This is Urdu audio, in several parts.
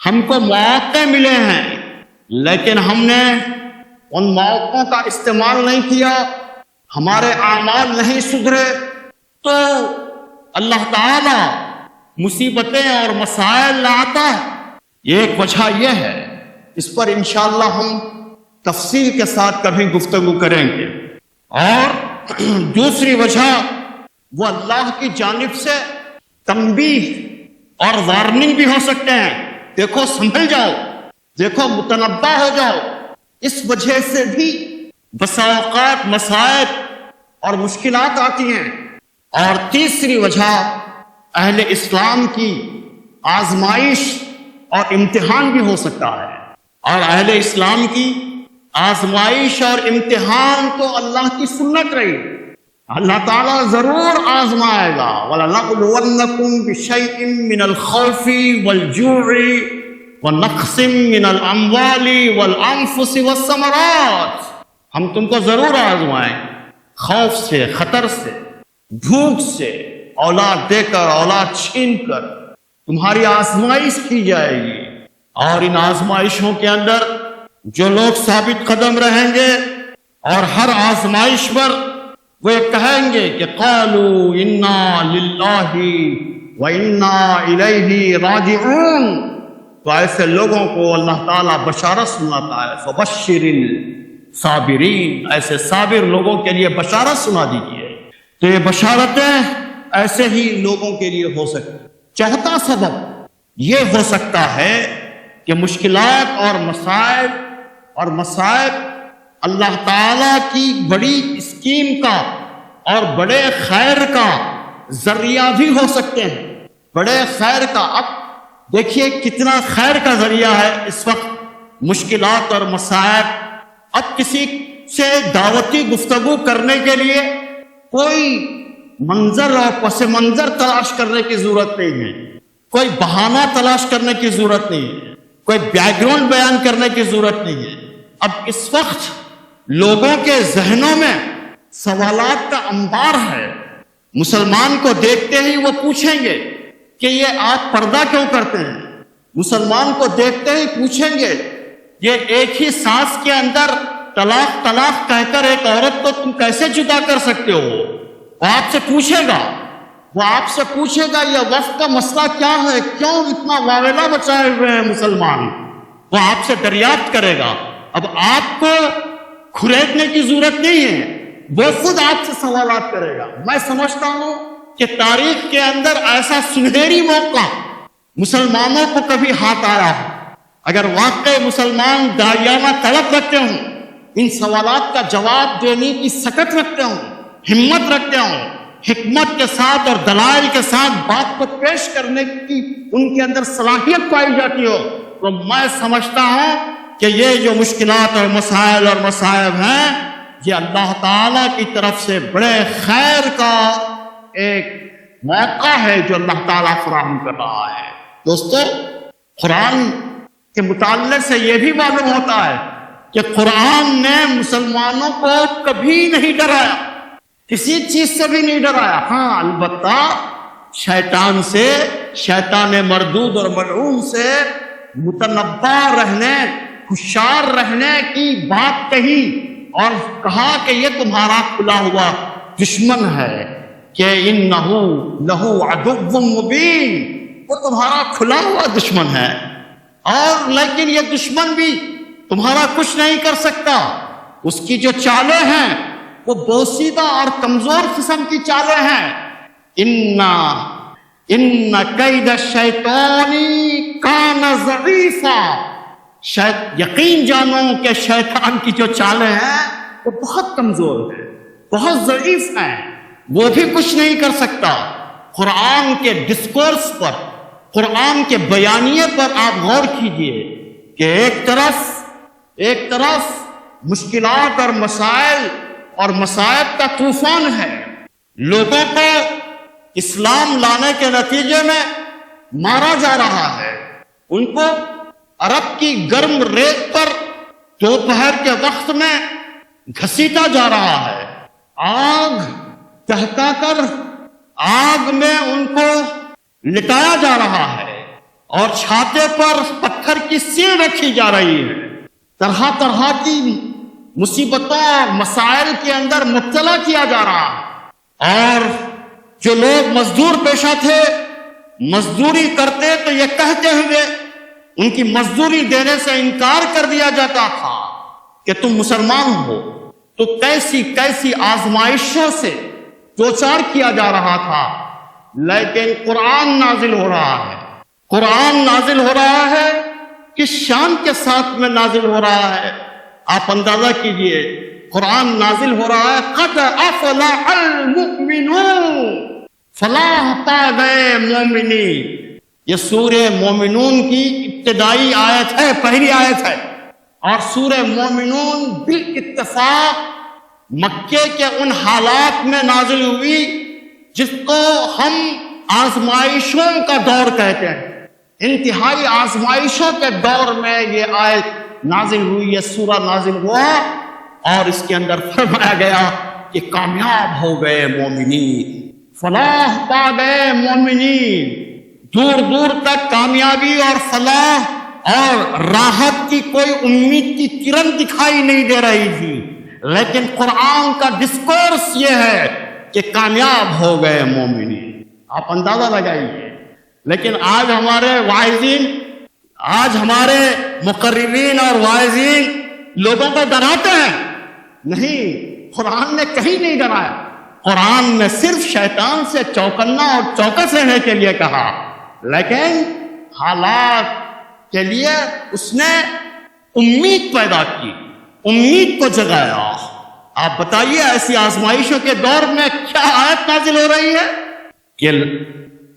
ہم کو مواقع ملے ہیں لیکن ہم نے ان مواقعوں کا استعمال نہیں کیا، ہمارے اعمال نہیں سدھرے، تو اللہ تعالی مصیبتیں اور مسائل لاتا ہے۔ ایک وجہ یہ ہے، اس پر انشاءاللہ ہم تفصیل کے ساتھ کبھی گفتگو کریں گے۔ اور دوسری وجہ وہ اللہ کی جانب سے تنبیہ اور وارننگ بھی ہو سکتے ہیں، دیکھو سنبھل جاؤ، دیکھو متنبہ ہو جاؤ۔ اس وجہ سے بھی بسا اوقات مسائل اور مشکلات آتی ہیں۔ اور تیسری وجہ اہل اسلام کی آزمائش اور امتحان بھی ہو سکتا ہے، اور اہل اسلام کی آزمائش اور امتحان تو اللہ کی سنت رہی، اللہ تعالیٰ ضرور آزمائے گا۔ وَلَنَبْلُوَنَّكُمْ بِشَيْءٍ مِّنَ الْخَوْفِ وَالْجُوعِ وَنَقْصٍ مِّنَ الْأَمْوَالِ وَالْأَنفُسِ وَالثَّمَرَاتِ، ہم تم کو ضرور آزمائیں، خوف سے، خطر سے، بھوک سے، اولاد دے کر اولاد چھین کر تمہاری آزمائش کی جائے گی۔ اور ان آزمائشوں کے اندر جو لوگ ثابت قدم رہیں گے اور ہر آزمائش پر وہ کہیں گے کہ قالوا انا للہ وانا الیہ راجعون، تو ایسے لوگوں کو اللہ تعالیٰ بشارت سناتا ہے، فبشر الصابرین، ایسے صابر لوگوں کے لیے بشارت سنا دیجیے۔ تو یہ بشارتیں ایسے ہی لوگوں کے لیے ہو سکتی۔ چوتھا سبب یہ ہو سکتا ہے کہ مشکلات اور مصائب اللہ تعالیٰ کی بڑی اسکیم کا اور بڑے خیر کا ذریعہ بھی ہو سکتے ہیں، بڑے خیر کا۔ اب دیکھیے کتنا خیر کا ذریعہ ہے اس وقت مشکلات اور مصائب۔ اب کسی سے دعوتی گفتگو کرنے کے لیے کوئی منظر اور پس منظر تلاش کرنے کی ضرورت نہیں ہے، کوئی بہانہ تلاش کرنے کی ضرورت نہیں ہے، کوئی بیک گراؤنڈ بیان کرنے کی ضرورت نہیں ہے۔ اب اس وقت لوگوں کے ذہنوں میں سوالات کا انبار ہے، مسلمان کو دیکھتے ہی وہ پوچھیں گے کہ یہ آپ پردہ کیوں کرتے ہیں، مسلمان کو دیکھتے ہی پوچھیں گے یہ ایک ہی سانس کے اندر طلاق طلاق کہہ کر ایک عورت کو تم کیسے جدا کر سکتے ہو، وہ آپ سے پوچھے گا یہ وقت کا مسئلہ کیا ہے، کیوں اتنا واویلا بچائے ہوئے ہیں مسلمان، وہ آپ سے دریافت کرے گا۔ اب آپ کو کھریدنے کی ضرورت نہیں ہے، وہ خود آپ سے سوالات کرے گا۔ میں سمجھتا ہوں کہ تاریخ کے اندر ایسا سنہری موقع مسلمانوں کو کبھی ہاتھ آیا ہو، اگر واقعی مسلمان داعیانہ طلب رکھتے ہوں، ان سوالات کا جواب دینے کی سکت رکھتے ہوں، ہمت رکھتے ہوں، حکمت کے ساتھ اور دلائل کے ساتھ بات کو پیش کرنے کی ان کے اندر صلاحیت پائی جاتی ہو، تو میں سمجھتا ہوں کہ یہ جو مشکلات اور مسائل اور مصائب ہیں یہ اللہ تعالیٰ کی طرف سے بڑے خیر کا ایک موقع ہے جو اللہ تعالیٰ فراہم کر رہا ہے۔ دوستو، قرآن کے مطالعے سے یہ بھی معلوم ہوتا ہے کہ قرآن نے مسلمانوں کو کبھی نہیں ڈرایا، کسی چیز سے بھی نہیں ڈرایا۔ ہاں البتہ شیطان سے، شیطان مردود اور ملعون سے متنبہ رہنے، ہوشیار رہنے کی بات کہی اور کہا کہ یہ تمہارا کھلا ہوا دشمن ہے، کہ انہ لہو عدو مبین، وہ تمہارا کھلا ہوا دشمن ہے، اور لیکن یہ دشمن بھی تمہارا کچھ نہیں کر سکتا، اس کی جو چالیں ہیں وہ بوسیدہ اور کمزور قسم کی چالیں ہیں۔ ان کید الشیطان کان ضعیفا، یقین جانو کہ شیطان کی جو چالیں ہیں وہ بہت کمزور ہیں، بہت ضعیف ہیں، وہ بھی کچھ نہیں کر سکتا۔ قرآن کے ڈسکورس پر، قرآن کے بیانیے پر آپ غور کیجئے کہ ایک طرف مشکلات اور مسائل اور مصائب کا طوفان ہے، لوگوں کو اسلام لانے کے نتیجے میں مارا جا رہا ہے، ان کو عرب کی گرم ریت پر دوپہر کے وقت میں گھسیٹا جا رہا ہے، آگ دہکا کر آگ میں ان کو لٹایا جا رہا ہے، اور چھاتے پر پتھر کی سیل رکھی جا رہی ہے، طرح طرح کی مصیبتوں اور مسائل کے اندر مبتلا کیا جا رہا ہے۔ اور جو لوگ مزدور پیشہ تھے، مزدوری کرتے تو یہ کہتے ہوئے ان کی مزدوری دینے سے انکار کر دیا جاتا تھا کہ تم مسلمان ہو، تو کیسی کیسی آزمائشوں سے دوچار کیا جا رہا تھا۔ لیکن قرآن نازل ہو رہا ہے، قرآن نازل ہو رہا ہے، کس شان کے ساتھ میں نازل ہو رہا ہے آپ اندازہ کیجئے۔ قرآن نازل ہو رہا ہے، قد افلح المؤمنون، فلاح پا گئے مومنین۔ یہ سورہ مومنون کی ابتدائی آیت ہے، پہلی آیت ہے، اور سورہ مومنون بالاتفاق مکے کے ان حالات میں نازل ہوئی جس کو ہم آزمائشوں کا دور کہتے ہیں۔ انتہائی آزمائشوں کے دور میں یہ آیت نازل ہوئی، یہ سورہ نازل ہوا، اور اس کے اندر فرمایا گیا کہ کامیاب ہو گئے مومنین، فلاح پا گئے مومنین۔ دور دور تک کامیابی اور فلاح اور راحت کی کوئی امید کی کرن دکھائی نہیں دے رہی تھی، لیکن قرآن کا ڈسکورس یہ ہے کہ کامیاب ہو گئے مومنین۔ آپ اندازہ لگائیے۔ لیکن آج ہمارے واعظین، آج ہمارے مقررین اور واعظین لوگوں کو ڈراتے ہیں۔ نہیں، قرآن نے کہیں نہیں ڈرایا، قرآن نے صرف شیطان سے چوکنا اور چوکس رہنے کے لیے کہا، لیکن حالات کے لیے اس نے امید پیدا کی، امید کو جگایا۔ آپ بتائیے ایسی آزمائشوں کے دور میں کیا آیت نازل ہو رہی ہے کہ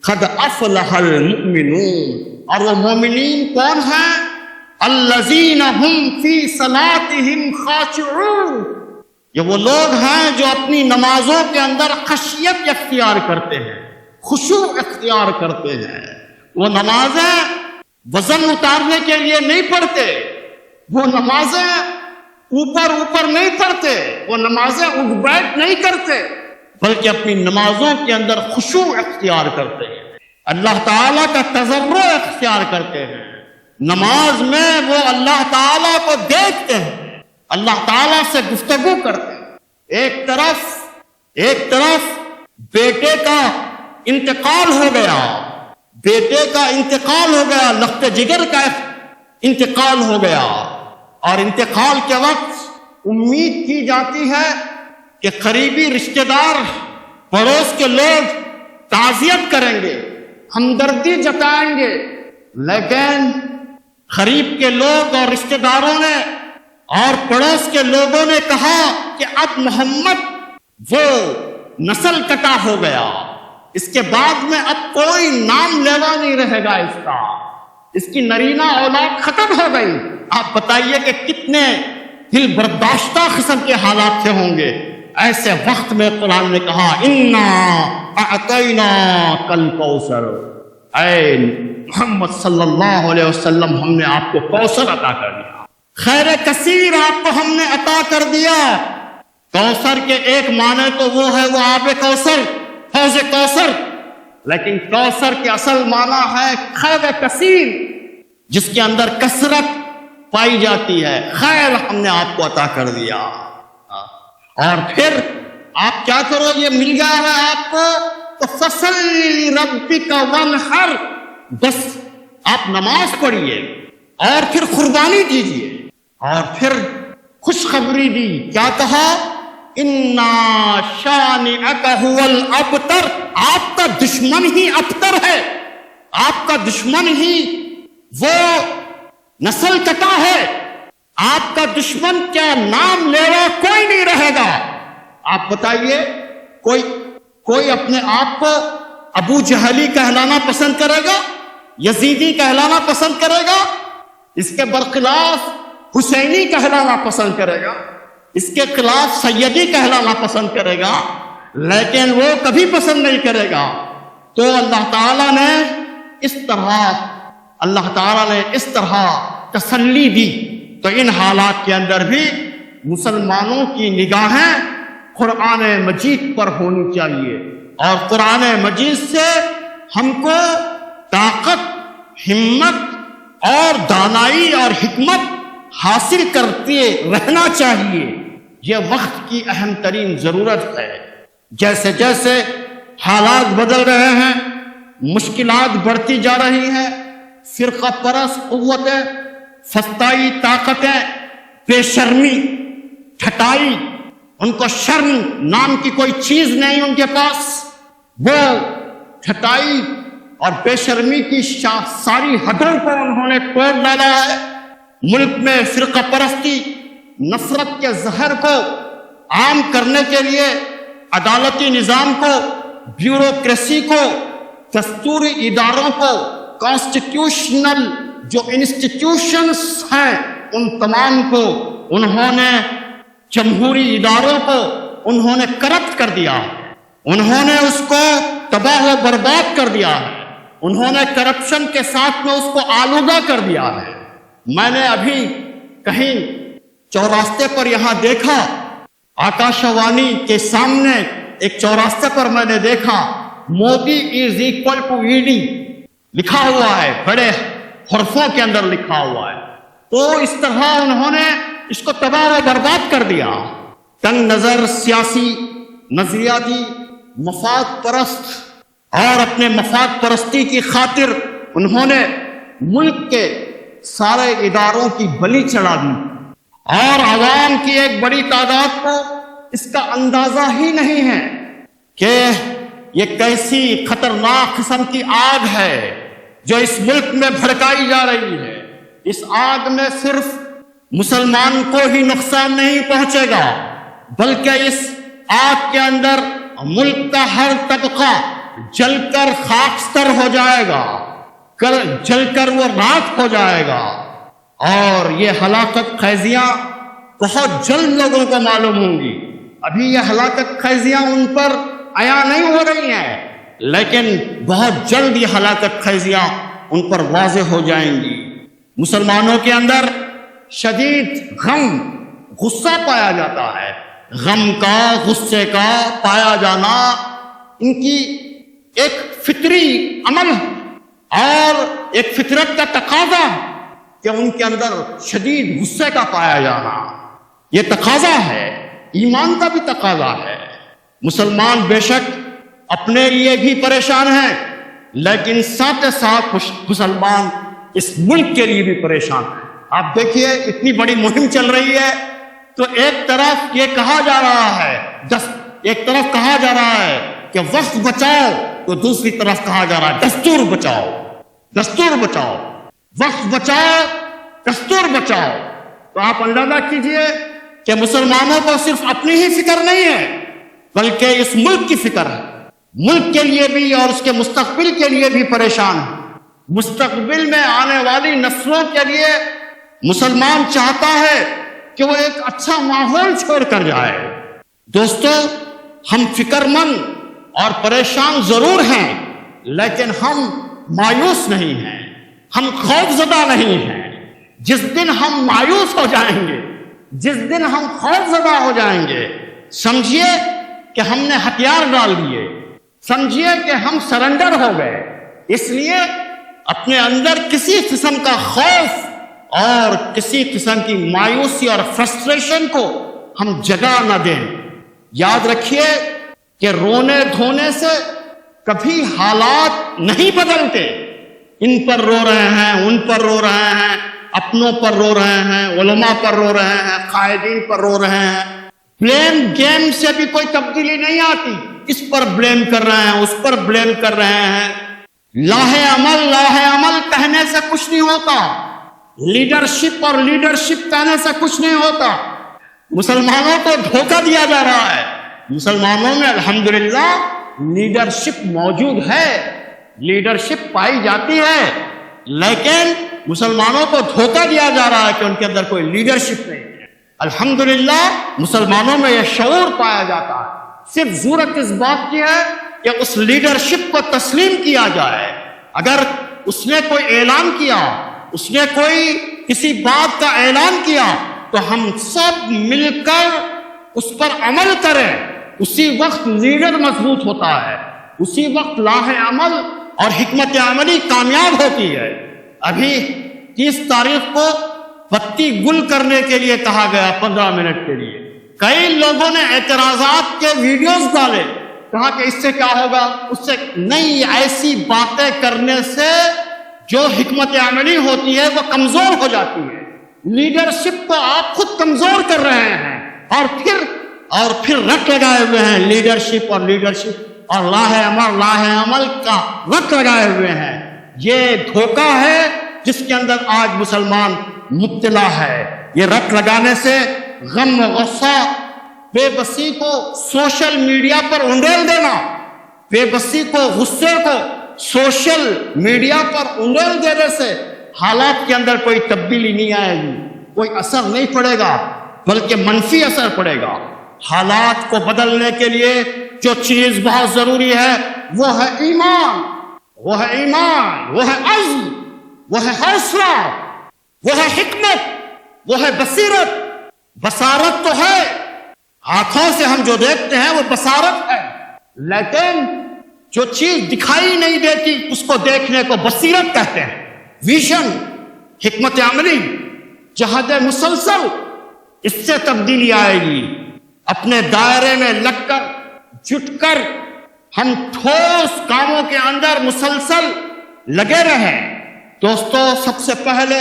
قد افلح المؤمنون، اور وہ مومنین کون ہیں؟ الذین هم فی صلاتهم خاشعون، یہ وہ لوگ ہیں جو اپنی نمازوں کے اندر خشیت اختیار کرتے ہیں، خشوع اختیار کرتے ہیں۔ وہ نمازیں وزن اتارنے کے لیے نہیں پڑھتے، وہ نمازیں اوپر اوپر نہیں پڑھتے، وہ نمازیں اٹھ بیٹھ نہیں کرتے، بلکہ اپنی نمازوں کے اندر خشوع اختیار کرتے ہیں، اللہ تعالیٰ کا تضرع اختیار کرتے ہیں۔ نماز میں وہ اللہ تعالیٰ کو دیکھتے ہیں، اللہ تعالیٰ سے گفتگو کرتے ہیں۔ ایک طرف بیٹے کا انتقال ہو گیا، بیٹے کا انتقال ہو گیا، لخت جگر کا انتقال ہو گیا، اور انتقال کے وقت امید کی جاتی ہے کہ قریبی رشتہ دار، پڑوس کے لوگ تعزیت کریں گے، ہمدردی جتائیں گے، لیکن قریب کے لوگ اور رشتہ داروں نے اور پڑوس کے لوگوں نے کہا کہ اب محمد وہ نسل کٹا ہو گیا، اس کے بعد میں اب کوئی نام لیوا نہیں رہے گا، اس کی نرینہ اولاد ختم ہو گئی۔ آپ بتائیے کہ کتنے دل برداشتہ قسم کے حالات سے ہوں گے۔ ایسے وقت میں قرآن نے کہا انا اعطیناک الکوثر، اے محمد صلی اللہ علیہ وسلم، ہم نے آپ کو کوثر عطا کر دیا، خیر کثیر آپ کو ہم نے عطا کر دیا۔ کوثر کے ایک معنی تو وہ ہے وہ آب کوثر، حوض کوثر، لیکن کوثر کے اصل معنی ہے خیر کثیر، جس کے اندر کثرت پائی جاتی ہے۔ خیر ہم نے آپ کو عطا کر دیا، اور پھر آپ کیا کرو، یہ مل گیا ہے آپ کو تو فصلی ربک وانحر، بس آپ نماز پڑھیے اور پھر قربانی دیجیے، اور پھر خوشخبری دی، کیا کہا؟ انا شانئک ھو الابتر، آپ کا دشمن ہی ابتر ہے، آپ کا دشمن ہی وہ نسل کٹا ہے، آپ کا دشمن کیا نام لیوا کوئی نہیں رہے گا۔ آپ بتائیے کوئی اپنے آپ کو ابو جہلی کہلانا پسند کرے گا، یزیدی کہلانا پسند کرے گا؟ اس کے برخلاف حسینی کہلانا پسند کرے گا، اس کے خلاف سیدی کہلانا پسند کرے گا، لیکن وہ کبھی پسند نہیں کرے گا۔ تو اللہ تعالیٰ نے اس طرح تسلی دی۔ تو ان حالات کے اندر بھی مسلمانوں کی نگاہیں قرآن مجید پر ہونی چاہیے، اور قرآن مجید سے ہم کو طاقت ہمت اور دانائی اور حکمت حاصل کرتے رہنا چاہیے. یہ وقت کی اہم ترین ضرورت ہے. جیسے جیسے حالات بدل رہے ہیں، مشکلات بڑھتی جا رہی ہیں، فرقہ پرست قوتیں، فسطائی طاقتیں، بے شرمی، ٹھٹائی، ان کو شرم نام کی کوئی چیز نہیں ان کے پاس. وہ ٹھٹائی اور بے شرمی کی ساری حدوں کو انہوں نے توڑ ڈالا ہے. ملک میں فرقہ پرستی، نفرت کے زہر کو عام کرنے کے لیے عدالتی نظام کو، بیوروکریسی کو، دستوری اداروں کو، کانسٹیٹیوشنل جو انسٹیٹیوشنز ہیں ان تمام کو انہوں نے، جمہوری اداروں کو انہوں نے کرپٹ کر دیا ہے. انہوں نے اس کو تباہ و برباد کر دیا ہے. انہوں نے کرپشن کے ساتھ میں اس کو آلودہ کر دیا ہے. میں نے ابھی کہیں چوراستے پر یہاں دیکھا، آکاشوانی کے سامنے ایک چوراستے پر میں نے دیکھا مودی از اکول ٹو ایڈی لکھا ہوا ہے، بڑے حرفوں کے اندر لکھا ہوا ہے. تو اس طرح انہوں نے اس کو تباہ و برباد کر دیا. تنگ نظر سیاسی، نظریاتی، مفاد پرست اور اپنے مفاد پرستی کی خاطر انہوں نے ملک کے سارے اداروں کی بلی چڑھا دی، اور عوام کی ایک بڑی تعداد کو اس کا اندازہ ہی نہیں ہے کہ یہ کیسی خطرناک قسم کی آگ ہے جو اس ملک میں بھڑکائی جا رہی ہے. اس آگ میں صرف مسلمان کو ہی نقصان نہیں پہنچے گا، بلکہ اس آگ کے اندر ملک کا ہر طبقہ جل کر خاکستر ہو جائے گا، جل کر وہ راکھ ہو جائے گا. اور یہ ہلاکت خیزیاں بہت جلد لوگوں کو معلوم ہوں گی. ابھی یہ ہلاکت خیزیاں ان پر عیاں نہیں ہو رہی ہیں، لیکن بہت جلد یہ ہلاکت خیزیاں ان پر واضح ہو جائیں گی. مسلمانوں کے اندر شدید غم، غصہ پایا جاتا ہے. غم کا، غصے کا پایا جانا ان کی ایک فطری عمل اور ایک فطرت کا تقاضا کہ ان کے اندر شدید غصے کا پایا جانا یہ تقاضا ہے، ایمان کا بھی تقاضا ہے. مسلمان بے شک اپنے لیے بھی پریشان ہیں، لیکن ساتھ ساتھ مسلمان اس ملک کے لیے بھی پریشان ہیں. آپ دیکھیے اتنی بڑی مہم چل رہی ہے تو ایک طرف یہ کہا جا رہا ہے، ایک طرف کہا جا رہا ہے کہ وقت بچاؤ، تو دوسری طرف کہا جا رہا ہے دستور بچاؤ، دستور بچاؤ، وقت بچاؤ، دستور بچاؤ. تو آپ اندازہ کیجئے کہ مسلمانوں کو صرف اپنی ہی فکر نہیں ہے بلکہ اس ملک کی فکر ہے. ملک کے لیے بھی اور اس کے مستقبل کے لیے بھی پریشان ہے. مستقبل میں آنے والی نسلوں کے لیے مسلمان چاہتا ہے کہ وہ ایک اچھا ماحول چھوڑ کر جائے. دوستو، ہم فکر مند اور پریشان ضرور ہیں، لیکن ہم مایوس نہیں ہیں، ہم خوف زدہ نہیں ہیں. جس دن ہم مایوس ہو جائیں گے، جس دن ہم خوف زدہ ہو جائیں گے، سمجھیے کہ ہم نے ہتھیار ڈال دیے، سمجھیے کہ ہم سرنڈر ہو گئے. اس لیے اپنے اندر کسی قسم کا خوف اور کسی قسم کی مایوسی اور فرسٹریشن کو ہم جگہ نہ دیں. یاد رکھیے کہ رونے دھونے سے کبھی حالات نہیں بدلتے. ان پر رو رہے ہیں، ان پر رو رہے ہیں، اپنوں پر رو رہے ہیں، علماء پر رو رہے ہیں، قائدین پر رو رہے ہیں. بلیم گیم سے بھی کوئی تبدیلی نہیں آتی. اس پر بلیم کر رہے ہیں، اس پر بلیم کر رہے ہیں. لاہ عمل کہنے سے کچھ نہیں ہوتا. لیڈرشپ اور لیڈرشپ کہنے سے کچھ نہیں ہوتا. مسلمانوں کو دھوکہ دیا جا رہا ہے. مسلمانوں میں الحمدللہ لیڈرشپ موجود ہے، لیڈرشپ پائی جاتی ہے، لیکن مسلمانوں کو دھوکہ دیا جا رہا ہے کہ ان کے اندر کوئی لیڈرشپ نہیں ہے. الحمدللہ مسلمانوں میں یہ شعور پایا جاتا ہے. صرف ضرورت اس بات کی ہے کہ اس لیڈرشپ کو تسلیم کیا جائے. اگر اس نے کوئی اعلان کیا، اس نے کوئی کسی بات کا اعلان کیا، تو ہم سب مل کر اس پر عمل کریں. اسی وقت لیڈر مضبوط ہوتا ہے، اسی وقت لاہ عمل اور حکمت عملی کامیاب ہوتی ہے. ابھی 30 تاریخ کو بتی گل کرنے کے لیے کہا گیا 15 منٹ کے لیے. کئی لوگوں نے اعتراضات کے ویڈیوز ڈالے, کہا کہ اس سے کیا ہوگا, اس سے نہیں. ایسی باتیں کرنے سے جو حکمت عملی ہوتی ہے وہ کمزور ہو جاتی ہے. لیڈرشپ کو آپ خود کمزور کر رہے ہیں اور پھر رٹ لگائے ہوئے ہیں لیڈرشپ اور لاہ عمل کا رٹ لگائے ہوئے ہیں. یہ دھوکہ ہے جس کے اندر آج مسلمان مبتلا ہے. یہ رٹ لگانے سے غم و غصہ, بے بسی کو سوشل میڈیا پر انڈیل دینا, بے بسی کو, غصے کو سوشل میڈیا پر انڈیل دینے سے حالات کے اندر کوئی تبدیلی نہیں آئے گی, کوئی اثر نہیں پڑے گا, بلکہ منفی اثر پڑے گا. حالات کو بدلنے کے لیے جو چیز بہت ضروری ہے وہ ہے ایمان, وہ ہے عزم, وہ ہے حوصلہ, وہ ہے حکمت, وہ ہے بصیرت. بصارت تو ہے, آنکھوں سے ہم جو دیکھتے ہیں وہ بصارت ہے, لیکن جو چیز دکھائی نہیں دیتی اس کو دیکھنے کو بصیرت کہتے ہیں. ویژن, حکمت عملی, جہد مسلسل, اس سے تبدیلی آئے گی. اپنے دائرے میں لگ کر, جٹ کر ہم ٹھوس کاموں کے اندر مسلسل لگے رہیں. دوستو, سب سے پہلے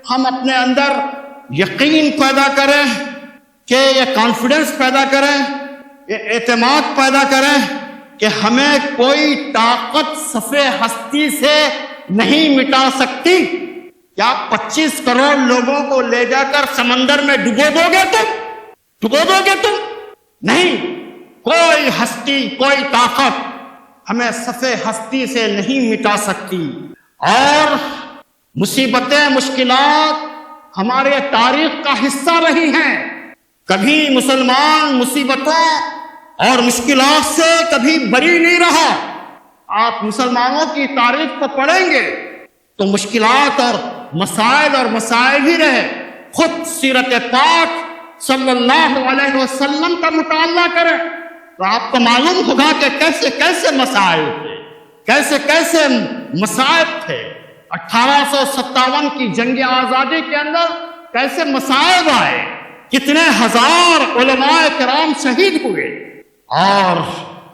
ہم اپنے اندر یقین پیدا کریں, کہ یہ کانفیڈنس پیدا کریں, یہ اعتماد پیدا کریں کہ ہمیں کوئی طاقت صفِ ہستی سے نہیں مٹا سکتی. کیا 25 کروڑ لوگوں کو لے جا کر سمندر میں ڈبو دو گے تم؟ نہیں. کوئی ہستی, کوئی طاقت ہمیں صفِ ہستی سے نہیں مٹا سکتی. اور مصیبتیں, مشکلات ہمارے تاریخ کا حصہ رہی ہیں. کبھی مسلمان مصیبتوں اور مشکلات سے کبھی بری نہیں رہا. آپ مسلمانوں کی تاریخ کو پڑھیں گے تو مشکلات اور مسائل ہی رہے. خود سیرت پاک صلی اللہ علیہ وسلم کا مطالعہ کریں تو آپ کو معلوم ہوگا کہ کیسے مسائل تھے, کیسے مصائب تھے. 1857 کی جنگ آزادی کے اندر کیسے مصائب آئے, کتنے ہزار علماء کرام شہید ہوئے. اور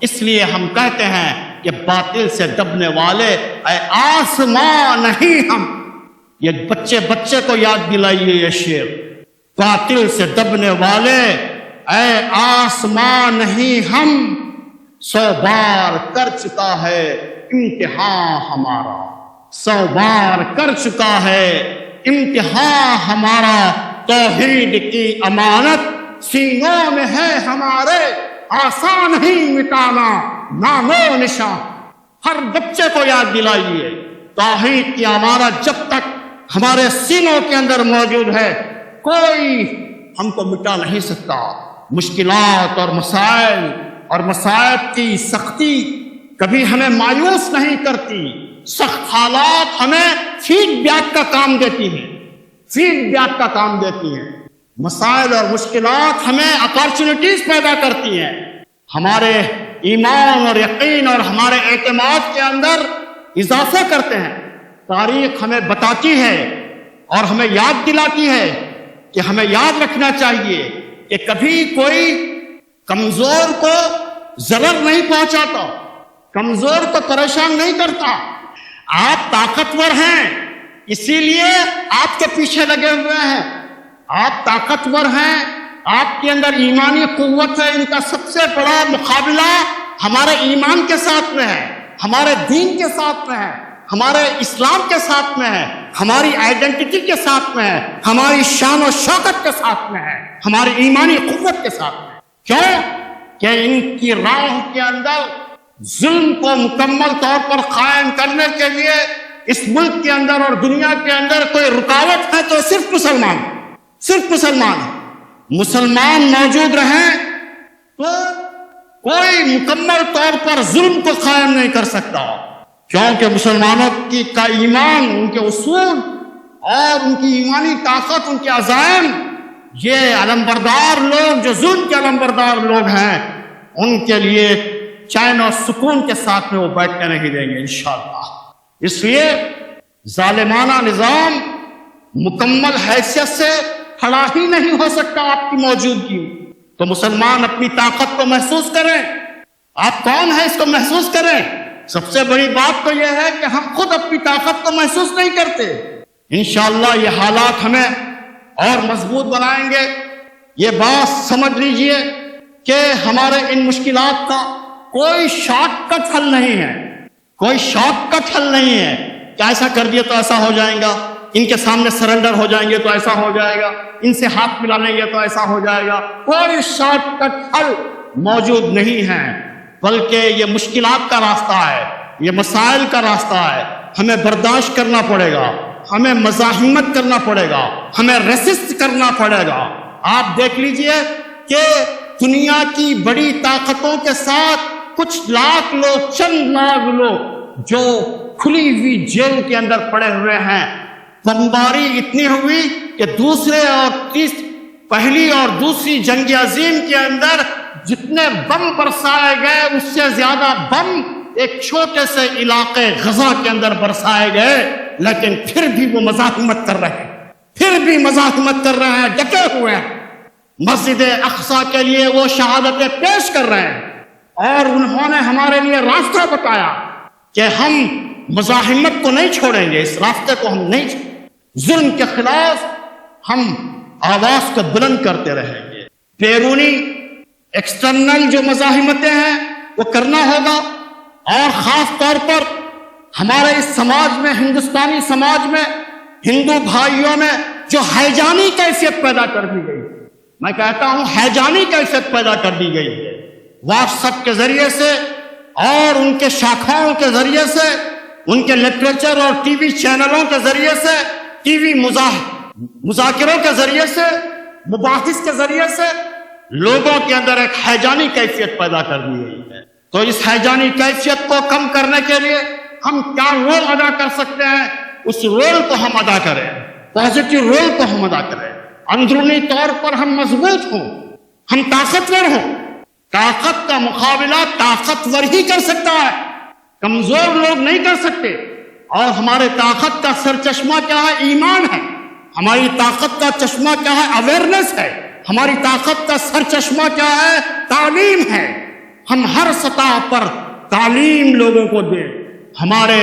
اس لیے ہم کہتے ہیں کہ باطل سے دبنے والے اے آسمان نہیں ہم. یہ بچے کو یاد دلائیے یہ شعر. باطل سے دبنے والے اے آسمان نہیں ہم, 100 بار کر چکا ہے امتحان ہمارا, 100 بار کر چکا ہے امتحان ہمارا. توحید کی امانت سینوں میں ہے ہمارے, آسان ہی مٹانا نام و نشان. ہر بچے کو یاد دلائیے, توحید کی امانت جب تک ہمارے سینوں کے اندر موجود ہے کوئی ہم کو مٹا نہیں سکتا. مشکلات اور مسائل اور مصائب کی سختی کبھی ہمیں مایوس نہیں کرتی. سخت حالات ہمیں فیڈ بیک کا کام دیتی ہیں. مسائل اور مشکلات ہمیں اپارچونٹیز پیدا کرتی ہیں, ہمارے ایمان اور یقین اور ہمارے اعتماد کے اندر اضافہ کرتے ہیں. تاریخ ہمیں بتاتی ہے اور ہمیں یاد دلاتی ہے کہ ہمیں یاد رکھنا چاہیے کہ کبھی کوئی کمزور کو ضرر نہیں پہنچاتا, کمزور کو پریشان نہیں کرتا. آپ طاقتور ہیں اسی لیے آپ کے پیچھے لگے ہوئے ہیں. آپ طاقتور ہیں, آپ کے اندر ایمانی قوت ہے. ان کا سب سے بڑا مقابلہ ہمارے ایمان کے ساتھ میں ہے, ہمارے دین کے ساتھ میں ہے, ہمارے اسلام کے ساتھ میں ہے, ہماری آئیڈینٹی کے ساتھ میں ہے, ہماری شان و شوکت کے ساتھ میں ہے, ہماری ایمانی قوت کے ساتھ میں. کیوں کہ ان کی راہ کے اندر ظلم کو مکمل طور پر قائم کرنے کے لیے اس ملک کے اندر اور دنیا کے اندر کوئی رکاوٹ ہے تو صرف مسلمان موجود رہیں تو کوئی مکمل طور پر ظلم کو قائم نہیں کر سکتا. کیونکہ مسلمانوں کا ایمان, ان کے اصول اور ان کی ایمانی طاقت, ان کے عزائم, یہ علمبردار لوگ جو ظلم کے علمبردار لوگ ہیں ان کے لیے چین اور سکون کے ساتھ میں وہ بیٹھنے نہیں دیں گے انشاءاللہ. اس لیے ظالمانہ نظام مکمل حیثیت سے کھڑا ہی نہیں ہو سکتا آپ کی موجودگی میں۔ تو مسلمان اپنی طاقت کو محسوس کریں، آپ کون ہیں اس کو محسوس کریں۔ سب سے بڑی بات تو یہ ہے کہ ہم خود اپنی طاقت کو محسوس نہیں کرتے۔ انشاءاللہ یہ حالات ہمیں اور مضبوط بنائیں گے۔ یہ بات سمجھ لیجئے کہ ہمارے ان مشکلات کا کوئی شارٹ کٹ حل نہیں ہے، کوئی شارٹ کٹ حل نہیں ہے کہ ایسا کر دیا تو ایسا ہو جائے گا، ان کے سامنے سرنڈر ہو جائیں گے تو ایسا ہو جائے گا، ان سے ہاتھ ملا لیں گے تو ایسا ہو جائے گا۔ کوئی شارٹ کٹ حل موجود نہیں ہے، بلکہ یہ مشکلات کا راستہ ہے، یہ مسائل کا راستہ ہے۔ ہمیں برداشت کرنا پڑے گا، ہمیں مزاحمت کرنا پڑے گا، ہمیں ریسسٹ کرنا پڑے گا۔ آپ دیکھ لیجئے کہ دنیا کی بڑی طاقتوں کے ساتھ کچھ لاکھ لوگ، چند لاکھ لوگ جو کھلی ہوئی جیل کے اندر پڑے ہوئے ہیں، بمباری اتنی ہوئی کہ پہلی اور دوسری جنگ عظیم کے اندر جتنے بم برسائے گئے اس سے زیادہ بم ایک چھوٹے سے علاقے غزہ کے اندر برسائے گئے، لیکن پھر بھی وہ مزاحمت کر رہے ہیں، پھر بھی مزاحمت کر رہے ہیں، ڈٹے ہوئے ہیں۔ مسجد اقصی کے لیے وہ شہادتیں پیش کر رہے ہیں، اور انہوں نے ہمارے لیے راستہ بتایا کہ ہم مزاحمت کو نہیں چھوڑیں گے، اس راستے کو ہم نہیں چھوڑیں، ظلم کے خلاف ہم آواز کو بلند کرتے رہیں گے۔ بیرونی ایکسٹرنل جو مزاحمتیں ہیں وہ کرنا ہوگا، اور خاص طور پر ہمارے اس سماج میں، ہندوستانی سماج میں، ہندو بھائیوں میں جو ہیجانی کیفیت پیدا کر دی گئی، میں کہتا ہوں ہیجانی کیفیت پیدا کر دی گئی ہے، واٹس ایپ کے ذریعے سے اور ان کے شاخاؤں کے ذریعے سے، ان کے لٹریچر اور ٹی وی چینلوں کے ذریعے سے، ٹی وی مذاکروں کے ذریعے سے، مباحث کے ذریعے سے لوگوں کے اندر ایک ہیجانی کیفیت پیدا کر دی گئی ہے۔ تو اس ہیجانی کیفیت کو کم کرنے کے لیے ہم کیا رول ادا کر سکتے ہیں، اس رول کو ہم ادا کریں، پازیٹیو رول کو ہم ادا کریں، اندرونی طور پر ہم مضبوط ہوں، ہم طاقتور ہوں۔ طاقت کا مقابلہ طاقتور ہی کر سکتا ہے، کمزور لوگ نہیں کر سکتے۔ اور ہمارے طاقت کا سر چشمہ کیا ہے؟ ایمان ہے۔ ہماری طاقت کا چشمہ کیا ہے؟ اویئرنیس ہے۔ ہماری طاقت کا سر چشمہ کیا ہے؟ تعلیم ہے۔ ہم ہر سطح پر تعلیم لوگوں کو دیں، ہمارے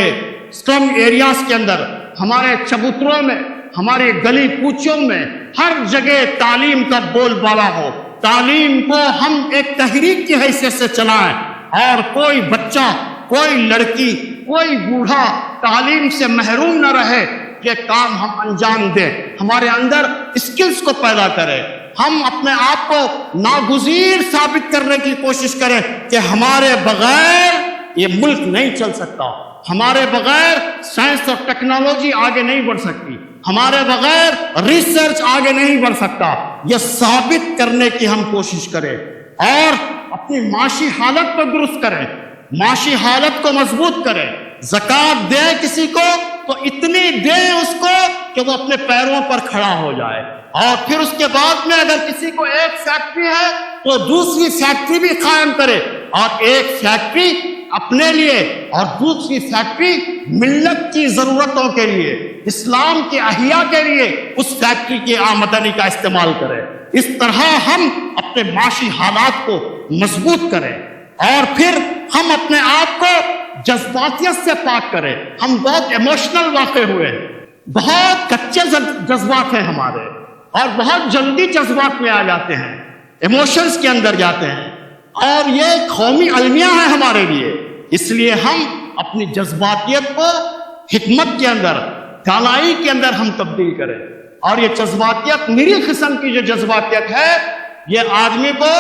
سلم ایریاز کے اندر، ہمارے چبوتروں میں، ہمارے گلی کوچوں میں، ہر جگہ تعلیم کا بول بالا ہو۔ تعلیم کو ہم ایک تحریک کی حیثیت سے چلائیں، اور کوئی بچہ، کوئی لڑکی، کوئی بوڑھا تعلیم سے محروم نہ رہے۔ یہ کام ہم انجام دیں، ہمارے اندر اسکلز کو پیدا کریں، ہم اپنے آپ کو ناگزیر ثابت کرنے کی کوشش کریں کہ ہمارے بغیر یہ ملک نہیں چل سکتا، ہمارے بغیر سائنس اور ٹیکنالوجی آگے نہیں بڑھ سکتی، ہمارے بغیر ریسرچ آگے نہیں بڑھ سکتا۔ یہ ثابت کرنے کی ہم کوشش کریں، اور اپنی معاشی حالت کو درست کریں، معاشی حالت کو مضبوط کریں۔ زکوٰۃ دیں کسی کو تو اتنی دیں اس کو کہ وہ اپنے پیروں پر کھڑا ہو جائے، اور پھر اس کے بعد میں اگر کسی کو ایک فیکٹری ہے تو دوسری فیکٹری بھی قائم کرے، اور ایک فیکٹری اپنے لیے اور دوسری فیکٹری ملت کی ضرورتوں کے لیے، اسلام کی احیاء کے لیے اس فیکٹری کی آمدنی کا استعمال کریں۔ اس طرح ہم اپنے معاشی حالات کو مضبوط کریں، اور پھر ہم اپنے آپ کو جذباتیت سے پاک کریں۔ ہم بہت ایموشنل واقع ہوئے، بہت کچے جذبات ہیں ہمارے، اور بہت جلدی جذبات میں آ جاتے ہیں، ایموشنز کے اندر جاتے ہیں، اور یہ قومی المیہ ہے ہمارے لیے۔ اس لیے ہم اپنی جذباتیت کو حکمت کے اندر، دانائی کے اندر ہم تبدیل کریں۔ اور یہ جذباتیت، میری قسم کی جو جذباتیت ہے، یہ آدمی کو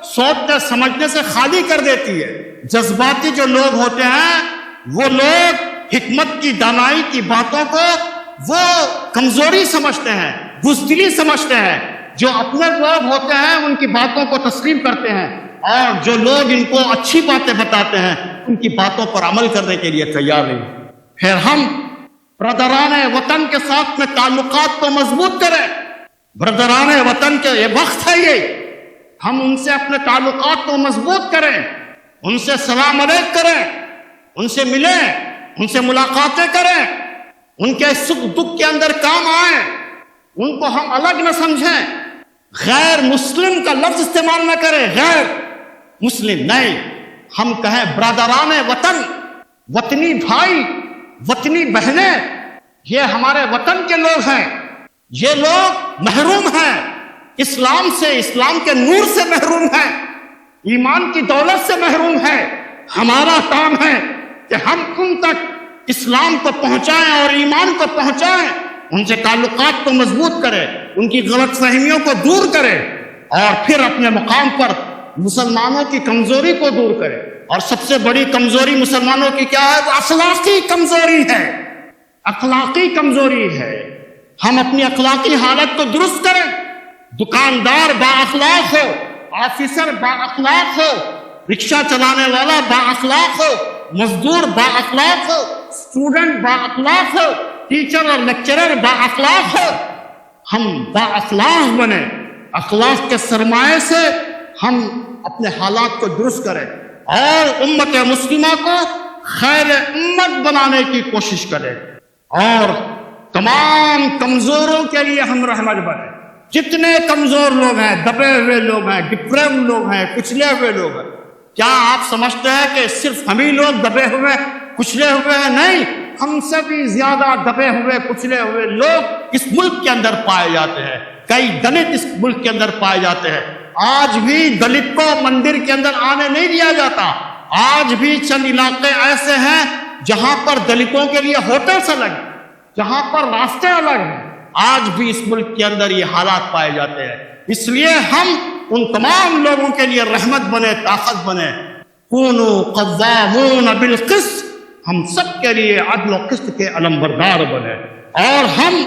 سوچنے سمجھنے سے خالی کر دیتی ہے۔ جذباتی جو لوگ ہوتے ہیں وہ لوگ حکمت کی، دانائی کی باتوں کو وہ کمزوری سمجھتے ہیں، بزدلی سمجھتے ہیں۔ جو اپنے لوگ ہوتے ہیں ان کی باتوں کو تسلیم کرتے ہیں، اور جو لوگ ان کو اچھی باتیں بتاتے ہیں ان کی باتوں پر عمل کرنے کے لیے تیار نہیں۔ پھر ہم برادران وطن کے ساتھ میں تعلقات کو مضبوط کریں۔ برادران وطن کے یہ وقت ہے، یہ ہم ان سے اپنے تعلقات کو مضبوط کریں، ان سے سلام علیک کریں، ان سے ملیں، ان سے ملاقاتیں کریں، ان کے سکھ دکھ کے اندر کام آئیں، ان کو ہم الگ نہ سمجھیں، غیر مسلم کا لفظ استعمال نہ کریں، غیر مسلم نہیں، ہم کہیں برادران وطن، وطنی بھائی، وطنی بہنیں، یہ ہمارے وطن کے لوگ ہیں، یہ لوگ محروم ہیں اسلام سے، اسلام کے نور سے محروم ہیں، ایمان کی دولت سے محروم ہیں۔ ہمارا کام ہے کہ ہم ان تک اسلام کو پہنچائیں اور ایمان کو پہنچائیں، ان سے تعلقات کو مضبوط کریں، ان کی غلط فہمیوں کو دور کریں، اور پھر اپنے مقام پر مسلمانوں کی کمزوری کو دور کریں۔ اور سب سے بڑی کمزوری مسلمانوں کی کیا ہے؟ وہ اخلاقی کمزوری ہے، اخلاقی کمزوری ہے۔ ہم اپنی اخلاقی حالت کو درست کریں، دکاندار با اخلاق ہو، آفیسر با اخلاق ہو، رکشہ چلانے والا با اخلاق ہو، مزدور با اخلاق ہو، اسٹوڈنٹ با اخلاق ہو، ٹیچر اور لیکچرر با اخلاق ہو۔ ہم با اخلاق بنیں، اخلاق کے سرمایے سے ہم اپنے حالات کو درست کریں اور امت مسلمہ کو خیر امت بنانے کی کوشش کریں، اور تمام کمزوروں کے لیے ہم رحمت بنیں۔ جتنے کمزور لوگ ہیں، دبے ہوئے لوگ ہیں، ڈپریو لوگ ہیں، کچلے ہوئے لوگ ہیں، کیا آپ سمجھتے ہیں کہ صرف ہم ہی لوگ دبے ہوئے کچلے ہوئے ہیں؟ نہیں، ہم سے بھی زیادہ دبے ہوئے کچلے ہوئے لوگ اس ملک کے اندر پائے جاتے ہیں، کئی دلت اس ملک کے اندر پائے جاتے ہیں۔ آج بھی دلت کو مندر کے اندر آنے نہیں دیا جاتا، آج بھی چند علاقے ایسے ہیں جہاں پر دلتوں کے لیے ہوٹلز الگ، جہاں پر راستے الگ ہیں، آج بھی اس ملک کے اندر یہ حالات پائے جاتے ہیں۔ اس لیے ہم ان تمام لوگوں کے لیے رحمت بنے، طاقت بنے۔ کونوا قوامون بالقسط، ہم سب کے لیے عدل و قسط کے علمبردار بنے، اور ہم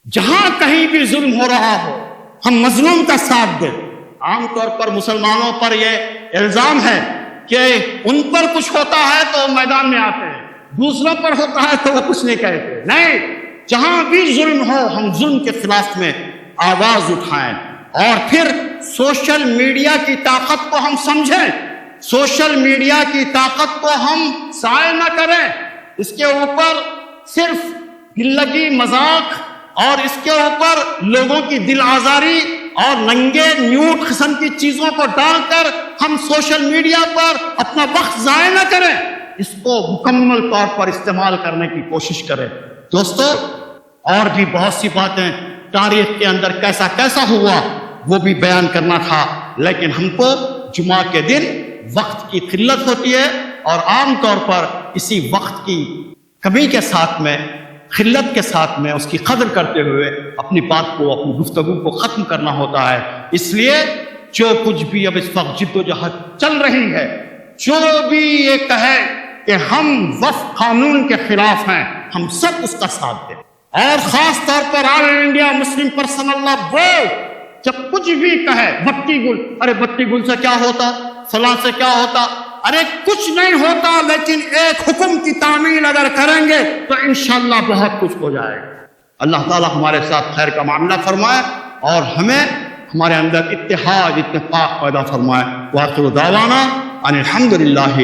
جہاں کہیں بھی ظلم ہو رہا ہو ہم مظلوم کا ساتھ دیں۔ عام طور پر مسلمانوں پر یہ الزام ہے کہ ان پر کچھ ہوتا ہے تو میدان میں آتے ہیں، دوسروں پر ہوتا ہے تو وہ کچھ نہیں کہتے۔ نہیں، جہاں بھی ظلم ہو ہم ظلم کے خلاف میں آواز اٹھائیں، اور پھر سوشل میڈیا کی طاقت کو ہم سمجھیں، سوشل میڈیا کی طاقت کو ہم ضائع نہ کریں، اس کے اوپر صرف گلگی مذاق اور اس کے اوپر لوگوں کی دل آزاری اور ننگے نیوڈ قسم کی چیزوں کو ڈال کر ہم سوشل میڈیا پر اپنا وقت ضائع نہ کریں، اس کو مکمل طور پر استعمال کرنے کی کوشش کریں۔ دوستو، اور بھی بہت سی باتیں تاریخ کے اندر کیسا کیسا ہوا وہ بھی بیان کرنا تھا، لیکن ہم کو جمعہ کے دن وقت کی قلت ہوتی ہے، اور عام طور پر اسی وقت کی کمی کے ساتھ میں، قلت کے ساتھ میں اس کی قدر کرتے ہوئے اپنی بات کو، اپنی گفتگو کو ختم کرنا ہوتا ہے۔ اس لیے جو کچھ بھی اب اس وقت جد و جہد چل رہی ہے، جو بھی یہ کہے کہ ہم وفق قانون کے خلاف ہیں، ہم سب اس کا ساتھ دیں، اور خاص طور پر آل انڈیا مسلم پرسنل لا بورڈ جب کچھ بھی کہے، بتی گل، ارے بتی گل سے کیا ہوتا، فلاں سے کیا ہوتا، ارے کچھ نہیں ہوتا، لیکن ایک حکم کی تعمیل اگر کریں گے تو انشاءاللہ بہت کچھ ہو جائے گا۔ اللہ تعالیٰ ہمارے ساتھ خیر کا معاملہ فرمائے، اور ہمیں ہمارے اندر اتحاد اتفاق پیدا فرمائے۔ وآخر دعوانا ان الحمدللہ